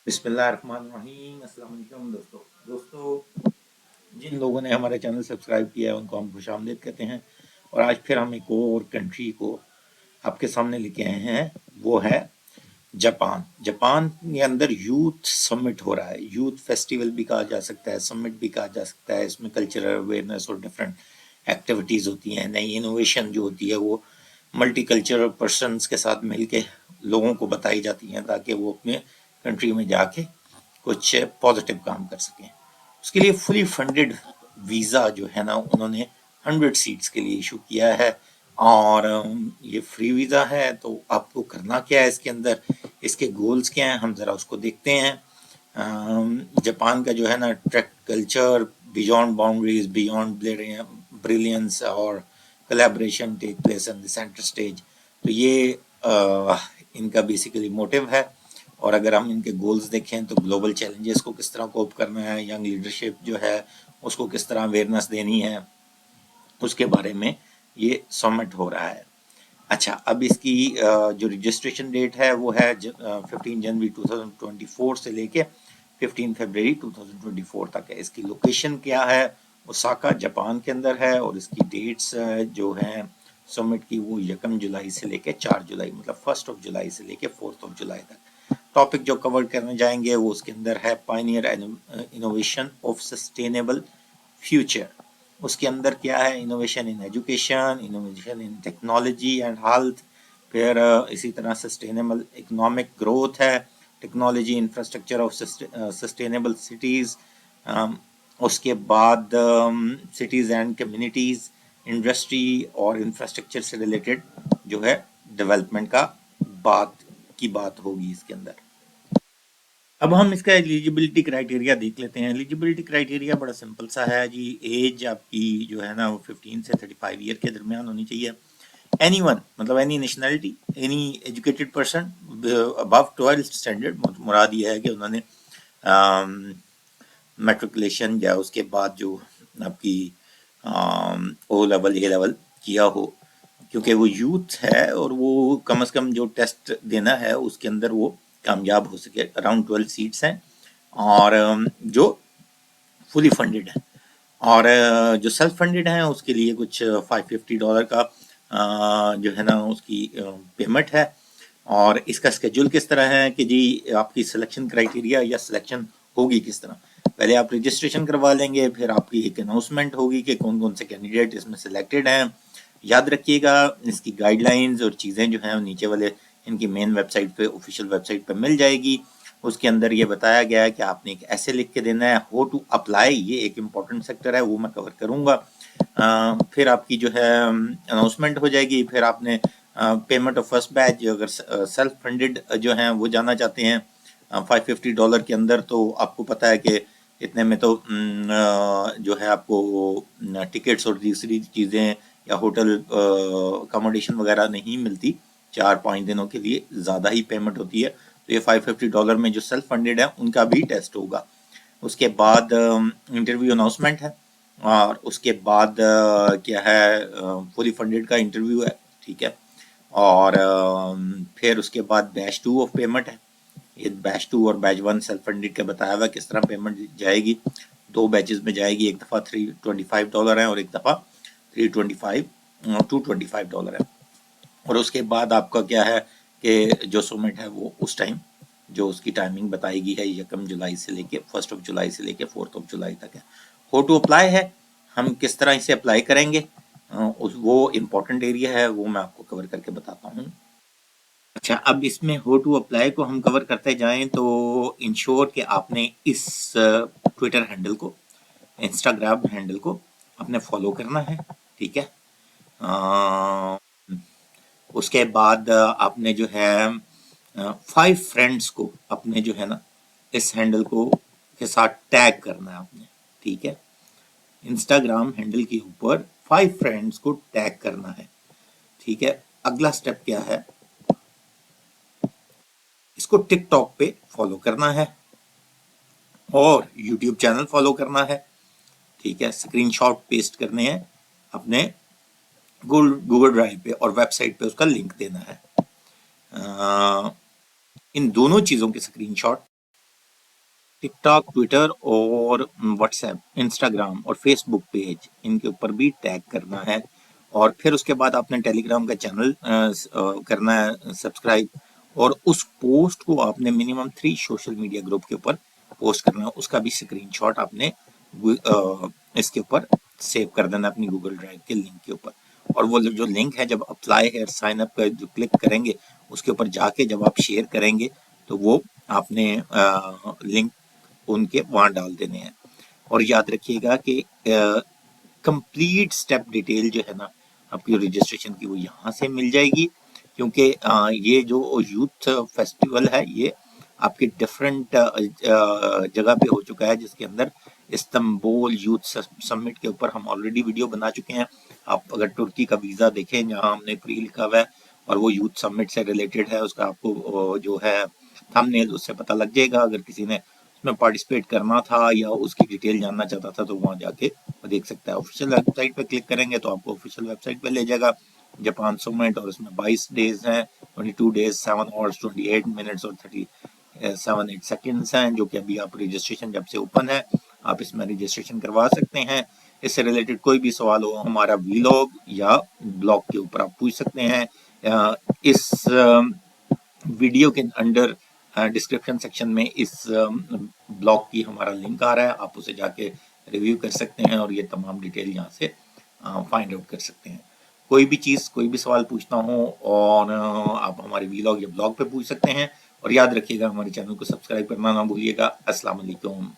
बिस्मिल्लाहिर्रहमानिर्रहीम। अस्सलाम वालेकुम दोस्तों, जिन लोगों ने हमारा चैनल सब्सक्राइब किया है उनको हम खुशामदीद कहते हैं। और आज फिर हम एक और कंट्री को आपके सामने लेके आए हैं, वो है जापान। जापान के अंदर यूथ समिट हो रहा है, यूथ फेस्टिवल भी कहा जा सकता है, समिट भी कहा जा सकता है। इसमें कल्चरल अवेयरनेस और डिफरेंट एक्टिविटीज़ होती हैं, नई इनोवेशन जो होती है वो मल्टी कल्चरल पर्सनस के साथ मिलके लोगों को बताई जाती हैं ताकि वो अपने कंट्री में जाके कुछ पॉजिटिव काम कर सकें। उसके लिए फुली फंडेड वीज़ा जो है ना, उन्होंने 100 सीट्स के लिए इशू किया है। और ये फ्री वीज़ा है, तो आपको करना क्या है इसके अंदर, इसके गोल्स क्या हैं, हम ज़रा उसको देखते हैं। जापान का जो है ना, track culture beyond boundaries, beyond brilliance और collaboration take place on the center stage। तो ये इनका बेसिकली मोटिव है। और अगर हम इनके गोल्स देखें तो ग्लोबल चैलेंजेस को किस तरह कोप करना है, यंग लीडरशिप जो है उसको किस तरह अवेयरनेस देनी है, उसके बारे में ये समिट हो रहा है। अच्छा, अब इसकी जो रजिस्ट्रेशन डेट है वो है 15 जनवरी 2024 से लेके 15 फरवरी 2024 तक है। इसकी लोकेशन क्या है, ओसाका जापान के अंदर है। और इसकी डेट्स जो हैं समिट की, वो 1 जुलाई से लेके 4 जुलाई, मतलब 1 जुलाई से लेके 4 जुलाई तक। टॉपिक जो कवर करने जाएंगे वो उसके अंदर है Pioneer innovation of sustainable future. उसके अंदर क्या है, innovation in education, innovation in technology and health. फिर इसी तरह सस्टेनेबल इकोनॉमिक ग्रोथ है, technology infrastructure of sustainable cities. उसके बाद सिटीज़ एंड कम्युनिटीज़, इंडस्ट्री और इंफ्रास्ट्रक्चर से रिलेटेड जो है डेवलपमेंट का बात होगी इसके अंदर। अब हम इसका एलिजिबिलिटी क्राइटेरिया देख लेते हैं। एलिजिबिलिटी क्राइटेरिया बड़ा सिंपल सा है जी। एज आपकी जो है ना वो 15 से 35 ईयर के दरमियान होनी चाहिए। एनीवन, मतलब any nationality, any educated person above 12th standard. मुराद ये है कि उन्होंने मैट्रिकुलेशन या उसके बाद जो आपकी ओ लेवल ए लेवल किया हो, क्योंकि वो यूथ है और वो कम से कम जो टेस्ट देना है उसके अंदर वो कामयाब हो सके। अराउंड 12 सीट्स हैं और जो फुली फंडेड है। और जो सेल्फ फंडेड है उसके लिए कुछ $550 का जो है ना उसकी पेमेंट है। और इसका स्केड्यूल किस तरह है कि जी आपकी सिलेक्शन क्राइटेरिया या सिलेक्शन होगी किस तरह। पहले आप रजिस्ट्रेशन करवा लेंगे, फिर आपकी एक अनाउंसमेंट होगी कि कौन कौन से कैंडिडेट इसमें सिलेक्टेड हैं। याद रखिएगा इसकी गाइडलाइंस और चीज़ें जो हैं नीचे वाले इनकी मेन वेबसाइट पे, ऑफिशियल वेबसाइट पे मिल जाएगी। उसके अंदर ये बताया गया है कि आपने एक ऐसे लिख के देना है, हाउ टू अप्लाई, ये एक इम्पॉर्टेंट सेक्टर है, वो मैं कवर करूँगा। फिर आपकी जो है अनाउंसमेंट हो जाएगी। फिर आपने पेमेंट ऑफ फर्स्ट बैच, अगर सेल्फ फंडेड जो हैं वो जाना चाहते हैं $550 के अंदर, तो आपको पता है कि इतने में तो जो है आपको टिकट्स और दूसरी चीज़ें या होटल अकोमोडेशन वगैरह नहीं मिलती। 4-5 दिनों के लिए ज़्यादा ही पेमेंट होती है। तो ये $550 में जो सेल्फ फंडेड है उनका भी टेस्ट होगा। उसके बाद इंटरव्यू अनाउंसमेंट है। और उसके बाद क्या है, फुली फंडेड का इंटरव्यू है, ठीक है। और फिर उसके बाद बैच 2 ऑफ पेमेंट है। ये बैच 2 और बैच 1 सेल्फ फंडेड का बताया हुआ किस तरह पेमेंट जाएगी। 2 बैचेस में जाएगी, एक दफ़ा $325 है और एक दफ़ा $225 है। और उसके बाद आपका क्या है कि जो समिट है वो उस टाइम जो उसकी टाइमिंग बताएगी है 1 जुलाई से लेके 1 जुलाई से लेके 4 जुलाई तक है। हाउ टू अप्लाई है, हम किस तरह इसे अप्लाई करेंगे, वो इम्पोर्टेंट एरिया है, वो मैं आपको कवर करके बताता हूँ। अच्छा, अब इसमें हाउ टू अप्लाई को हम कवर करते जाएं तो इंश्योर कि आपने इस ट्विटर हैंडल को, इंस्टाग्राम हैंडल को आपने फॉलो करना है, ठीक है। उसके बाद आपने जो है 5 फ्रेंड्स को अपने जो है ना इस हैंडल को के साथ टैग करना है आपने, ठीक है। इंस्टाग्राम हैंडल के ऊपर 5 फ्रेंड्स को टैग करना है, ठीक है। अगला स्टेप क्या है, इसको टिकटॉक पे फॉलो करना है और यूट्यूब चैनल फॉलो करना है, ठीक है। स्क्रीनशॉट पेस्ट करने हैं अपने गूगल ड्राइव पे और वेबसाइट पे उसका लिंक देना है। इन दोनों चीज़ों के स्क्रीनशॉट टिकटॉक, ट्विटर और व्हाट्सएप, इंस्टाग्राम और फेसबुक पेज, इनके ऊपर भी टैग करना है। और फिर उसके बाद आपने टेलीग्राम का चैनल करना है सब्सक्राइब, और उस पोस्ट को आपने मिनिमम 3 सोशल मीडिया ग्रुप के ऊपर पोस्ट करना है। उसका भी स्क्रीनशॉट आपने इसके ऊपर सेव कर देना अपनी गूगल ड्राइव के लिंक के ऊपर। और वो जो लिंक है, जब अप्लाई है साइन अप का जो क्लिक करेंगे, उसके ऊपर जाके जब आप शेयर करेंगे तो वो आपने लिंक उनके वहां डाल देने हैं। और याद रखिएगा कि कंप्लीट स्टेप डिटेल जो है ना आपकी रजिस्ट्रेशन की, वो यहाँ से मिल जाएगी। क्योंकि ये जो यूथ फेस्टिवल है, ये आपके डिफरेंट जगह पे हो चुका है, जिसके अंदर इस्तांबुल यूथ समिट के ऊपर हम ऑलरेडी वीडियो बना चुके हैं। आप अगर तुर्की का वीज़ा देखें, जहाँ हमने फ्री लिखा हुआ है और वो यूथ समिट से रिलेटेड है, उसका आपको जो है थंबनेल, उससे पता लग जाएगा। अगर किसी ने उसमें पार्टिसिपेट करना था या उसकी डिटेल जानना चाहता था, तो वहाँ जाके देख सकता है। ऑफिशियल वेबसाइट पे क्लिक करेंगे तो आपको ऑफिशियल वेबसाइट पे ले जाएगा। जापान समिट, और उसमें 22 डेज हैं, 22 डेज, 7 आवर्स, 28 मिनट्स और 37 सेकेंड्स हैं, जो कि अभी आप रजिस्ट्रेशन जब से ओपन है, आप इसमें रजिस्ट्रेशन करवा सकते हैं। इससे रिलेटेड कोई भी सवाल हो, हमारा वीलॉग या ब्लॉग के ऊपर आप पूछ सकते हैं। इस वीडियो के अंडर डिस्क्रिप्शन सेक्शन में इस ब्लॉग की हमारा लिंक आ रहा है, आप उसे जाके रिव्यू कर सकते हैं और ये तमाम डिटेल यहाँ से फाइंड आउट कर सकते हैं। कोई भी चीज़, कोई भी सवाल पूछना हो, और आप हमारे वीलॉग या ब्लॉग पे पूछ सकते हैं। और याद रखिएगा, हमारे चैनल को सब्सक्राइब करना ना भूलिएगा। अस्सलाम वालेकुम।